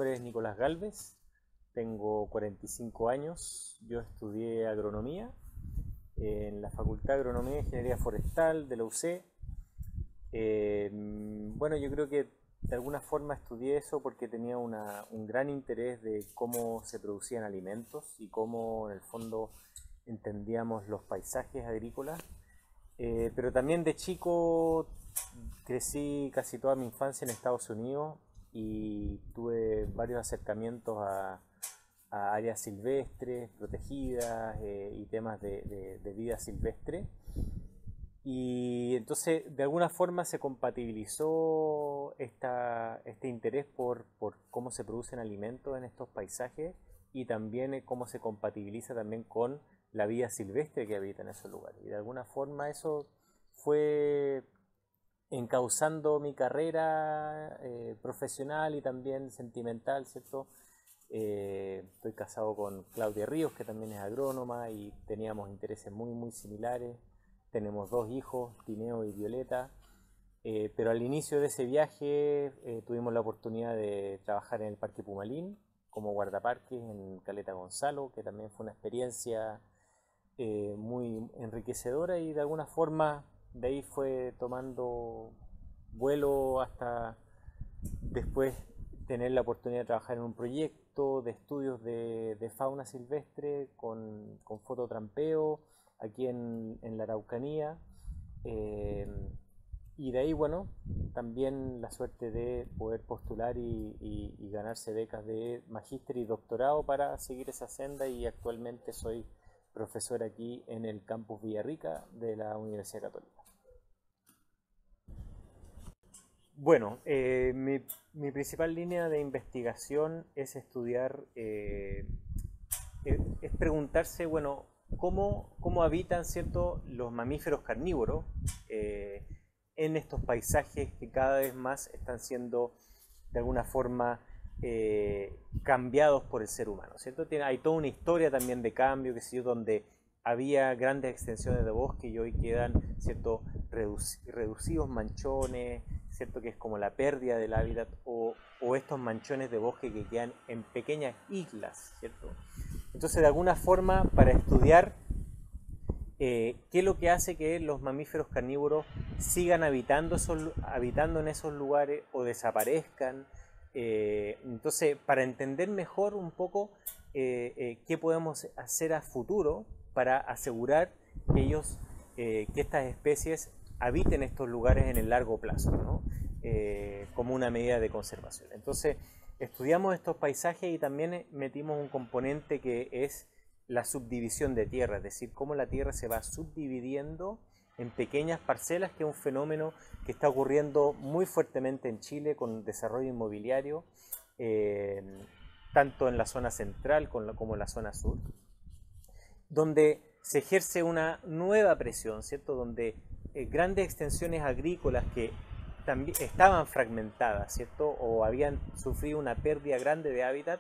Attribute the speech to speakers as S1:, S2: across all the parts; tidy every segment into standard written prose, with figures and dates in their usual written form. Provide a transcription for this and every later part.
S1: nombre es Nicolás Galvez, tengo 45 años, yo estudié agronomía en la Facultad de Agronomía e Ingeniería Forestal de la UC. Bueno, yo creo que de alguna forma estudié eso porque tenía un gran interés de cómo se producían alimentos y cómo en el fondo entendíamos los paisajes agrícolas. Pero también de chico crecí casi toda mi infancia en Estados Unidos y tuve varios acercamientos a áreas silvestres, protegidas y temas de vida silvestre. Y entonces de alguna forma se compatibilizó este interés por cómo se producen alimentos en estos paisajes y también cómo se compatibiliza también con la vida silvestre que habita en esos lugares. Y de alguna forma eso fue encauzando mi carrera profesional y también sentimental, ¿cierto? Estoy casado con Claudia Ríos, que también es agrónoma, y teníamos intereses muy similares. Tenemos dos hijos, Tineo y Violeta. Pero al inicio de ese viaje tuvimos la oportunidad de trabajar en el Parque Pumalín como guardaparques en Caleta Gonzalo, que también fue una experiencia muy enriquecedora, y de alguna forma de ahí fue tomando vuelo hasta después tener la oportunidad de trabajar en un proyecto de estudios de fauna silvestre con fototrampeo aquí en la Araucanía. Eh, y de ahí, bueno, también la suerte de poder postular y ganarse becas de magíster y doctorado para seguir esa senda, y actualmente soy profesor aquí en el campus Villarrica de la Universidad Católica. Bueno, mi principal línea de investigación es estudiar, es preguntarse, bueno, cómo habitan, ¿cierto?, los mamíferos carnívoros en estos paisajes que cada vez más están siendo de alguna forma cambiados por el ser humano, ¿cierto? Hay toda una historia también de cambio, que sé yo, donde había grandes extensiones de bosque y hoy quedan, ¿cierto?, reducidos manchones, ¿cierto?, que es como la pérdida del hábitat, o estos manchones de bosque que quedan en pequeñas islas, ¿cierto? Entonces, de alguna forma, para estudiar qué es lo que hace que los mamíferos carnívoros sigan habitando en esos lugares o desaparezcan. Entonces, para entender mejor un poco qué podemos hacer a futuro para asegurar que estas especies habiten estos lugares en el largo plazo, ¿no? Como una medida de conservación. Entonces, estudiamos estos paisajes y también metimos un componente que es la subdivisión de tierra, es decir, cómo la tierra se va subdividiendo en pequeñas parcelas, que es un fenómeno que está ocurriendo muy fuertemente en Chile con desarrollo inmobiliario, tanto en la zona central como en la zona sur, donde se ejerce una nueva presión, ¿cierto? Donde grandes extensiones agrícolas que también estaban fragmentadas, ¿cierto?, o habían sufrido una pérdida grande de hábitat,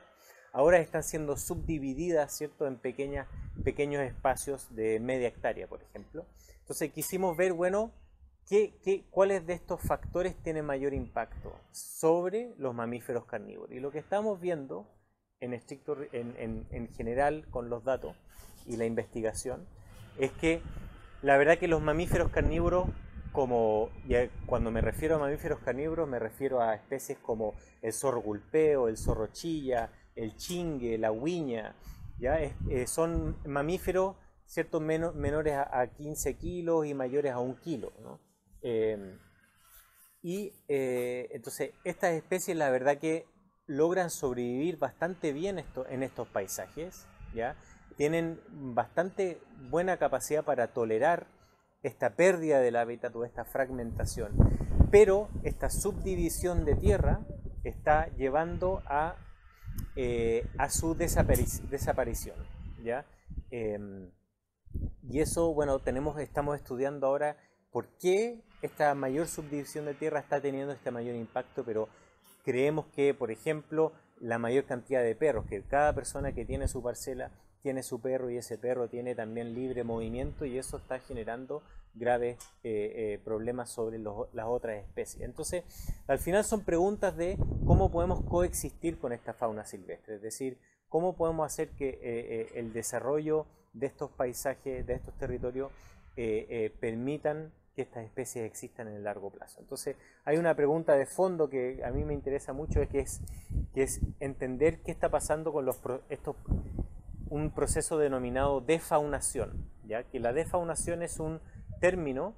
S1: ahora están siendo subdivididas, ¿cierto?, en pequeños espacios de media hectárea, por ejemplo. Entonces quisimos ver, bueno, cuáles de estos factores tienen mayor impacto sobre los mamíferos carnívoros. Y lo que estamos viendo en general con los datos y la investigación es que la verdad que los mamíferos carnívoros, cuando me refiero a mamíferos carnívoros, me refiero a especies como el zorro gulpeo, el zorro chilla, el chingue, la huiña, ¿ya? Son mamíferos, ¿cierto?, menores a 15 kilos y mayores a 1 kilo, ¿no? Entonces, estas especies, la verdad que logran sobrevivir bastante bien en estos paisajes, ¿ya? Tienen bastante buena capacidad para tolerar esta pérdida del hábitat o esta fragmentación, pero esta subdivisión de tierra está llevando a su desaparición, ¿ya? Y eso, bueno, estamos estudiando ahora por qué esta mayor subdivisión de tierra está teniendo este mayor impacto, pero creemos que, por ejemplo, la mayor cantidad de perros, que cada persona que tiene su parcela tiene su perro y ese perro tiene también libre movimiento y eso está generando graves problemas sobre las otras especies. Entonces, al final son preguntas de cómo podemos coexistir con esta fauna silvestre, es decir, cómo podemos hacer que el desarrollo de estos paisajes, de estos territorios, permitan que estas especies existan en el largo plazo. Entonces, hay una pregunta de fondo que a mí me interesa mucho, que es entender qué está pasando con un proceso denominado defaunación, ¿ya? Que la defaunación es un término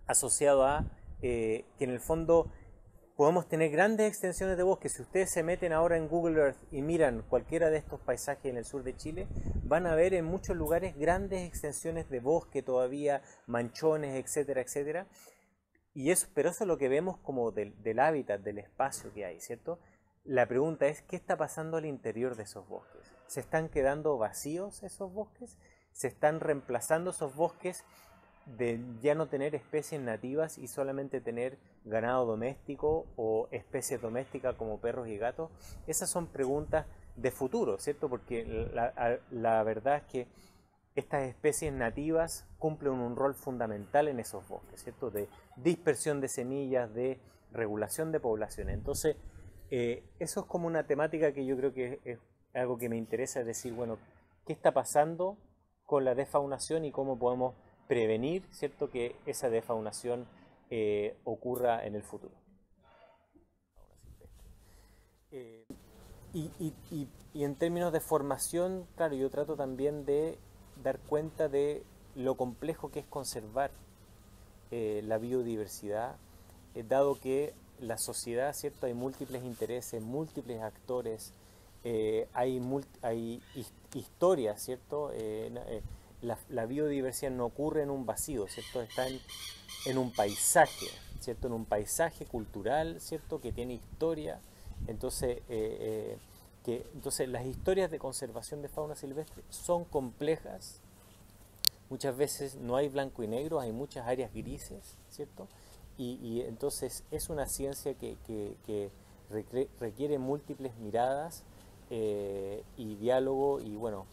S1: asociado a que en el fondo podemos tener grandes extensiones de bosque. Si ustedes se meten ahora en Google Earth y miran cualquiera de estos paisajes en el sur de Chile, van a ver en muchos lugares grandes extensiones de bosque todavía, manchones, etcétera, etcétera. Pero eso es lo que vemos como del hábitat, del espacio que hay, ¿cierto? La pregunta es, ¿qué está pasando al interior de esos bosques? ¿Se están quedando vacíos esos bosques? ¿Se están reemplazando esos bosques de ya no tener especies nativas y solamente tener ganado doméstico o especies domésticas como perros y gatos? Esas son preguntas de futuro, ¿cierto? Porque la verdad es que estas especies nativas cumplen un rol fundamental en esos bosques, ¿cierto? De dispersión de semillas, de regulación de poblaciones. Entonces, eso es como una temática que yo creo que es algo que me interesa, es decir, bueno, ¿qué está pasando con la defaunación y cómo podemos prevenir, ¿cierto?, que esa defaunación ocurra en el futuro? Y en términos de formación, claro, yo trato también de dar cuenta de lo complejo que es conservar la biodiversidad, dado que la sociedad, ¿cierto?, hay múltiples intereses, múltiples actores, hay historias, ¿cierto? La biodiversidad no ocurre en un vacío, ¿cierto? Está en un paisaje, ¿cierto? En un paisaje cultural, ¿cierto?, que tiene historia. Entonces, entonces las historias de conservación de fauna silvestre son complejas. Muchas veces no hay blanco y negro, hay muchas áreas grises, ¿cierto? Y entonces es una ciencia que requiere múltiples miradas y diálogo, y bueno,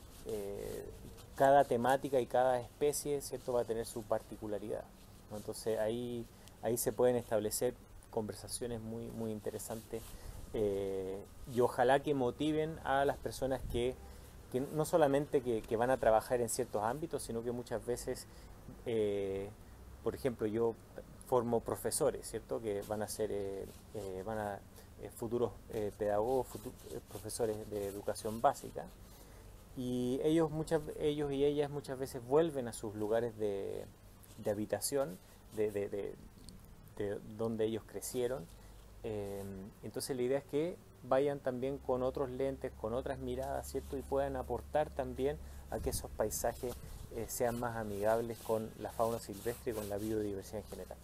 S1: cada temática y cada especie, ¿cierto?, va a tener su particularidad, ¿no? Entonces ahí se pueden establecer conversaciones muy interesantes, y ojalá que motiven a las personas que no solamente que van a trabajar en ciertos ámbitos, sino que muchas veces, por ejemplo, yo formo profesores, ¿cierto?, que van a ser futuros pedagogos, profesores de educación básica, y ellos y ellas muchas veces vuelven a sus lugares de habitación, de donde ellos crecieron. Entonces la idea es que vayan también con otros lentes, con otras miradas, ¿cierto?, y puedan aportar también a que esos paisajes sean más amigables con la fauna silvestre y con la biodiversidad en general.